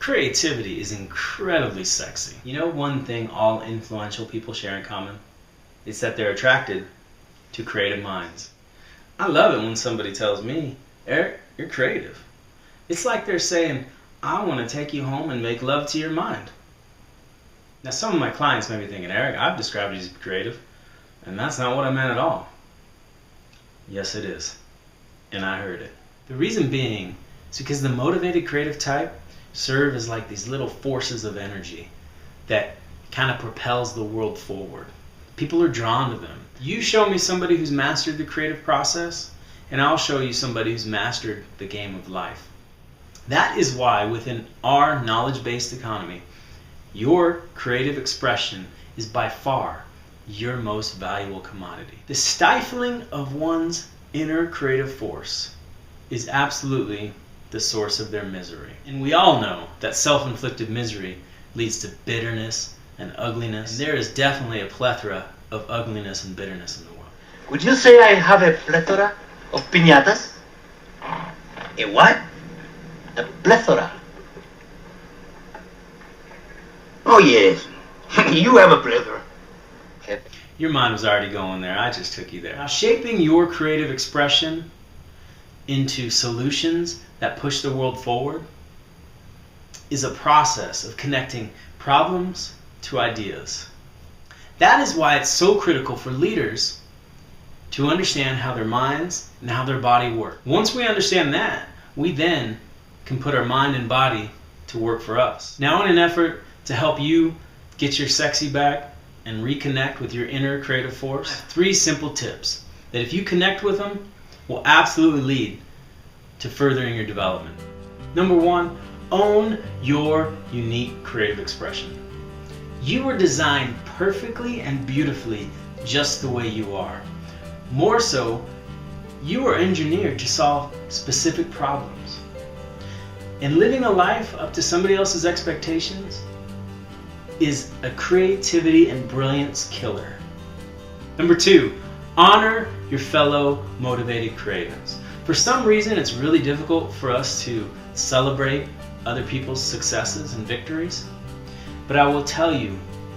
Creativity is incredibly sexy. You know one thing all influential people share in common? It's that they're attracted to creative minds. I love it when somebody tells me, Eric, you're creative. It's like they're saying, I want to take you home and make love to your mind. Now some of my clients may be thinking, Eric, I've described you as creative, and that's not what I meant at all. Yes, it is. And I heard it. The reason being is because the motivated creative type serve as like these little forces of energy that kind of propels the world forward. People are drawn to them. You show me somebody who's mastered the creative process, and I'll show you somebody who's mastered the game of life. That is why within our knowledge-based economy, your creative expression is by far your most valuable commodity. The stifling of one's inner creative force is absolutely the source of their misery. And we all know that self-inflicted misery leads to bitterness and ugliness. And there is definitely a plethora of ugliness and bitterness in the world. Would you say I have a plethora of pinatas? A what? A plethora. Oh yes, you have a plethora. Your mind was already going there. I just took you there. Now, shaping your creative expression into solutions that push the world forward is a process of connecting problems to ideas. That is why it's so critical for leaders to understand how their minds and how their body work. Once we understand that, we then can put our mind and body to work for us. Now, in an effort to help you get your sexy back and reconnect with your inner creative force, I have 3 simple tips that if you connect with them will absolutely lead to furthering your development. Number 1, own your unique creative expression. You were designed perfectly and beautifully just the way you are. More so, you were engineered to solve specific problems. And living a life up to somebody else's expectations is a creativity and brilliance killer. Number 2, honor your fellow motivated creatives. For some reason, it's really difficult for us to celebrate other people's successes and victories. But I will tell you,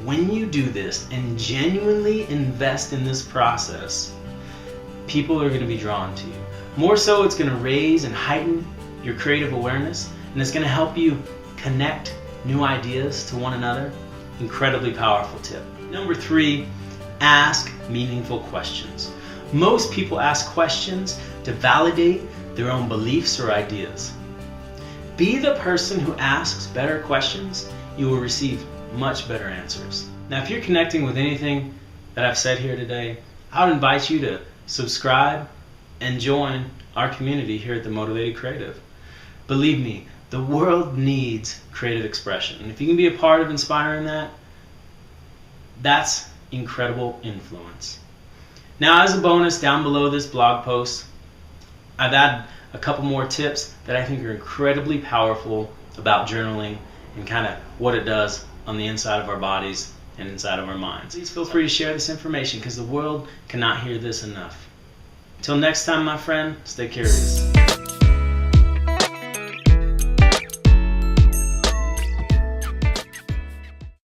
when you do this and genuinely invest in this process, people are going to be drawn to you. More so, it's going to raise and heighten your creative awareness, and it's going to help you connect new ideas to one another. Incredibly powerful tip. Number 3, ask meaningful questions. Most people ask questions to validate their own beliefs or ideas. Be the person who asks better questions, you will receive much better answers. Now, if you're connecting with anything that I've said here today, I would invite you to subscribe and join our community here at The Motivated Creative. Believe me, the world needs creative expression. And if you can be a part of inspiring that, that's incredible influence. Now, as a bonus, down below this blog post, I've added a couple more tips that I think are incredibly powerful about journaling and kind of what it does on the inside of our bodies and inside of our minds. Please feel free to share this information because the world cannot hear this enough. Until next time, my friend, stay curious.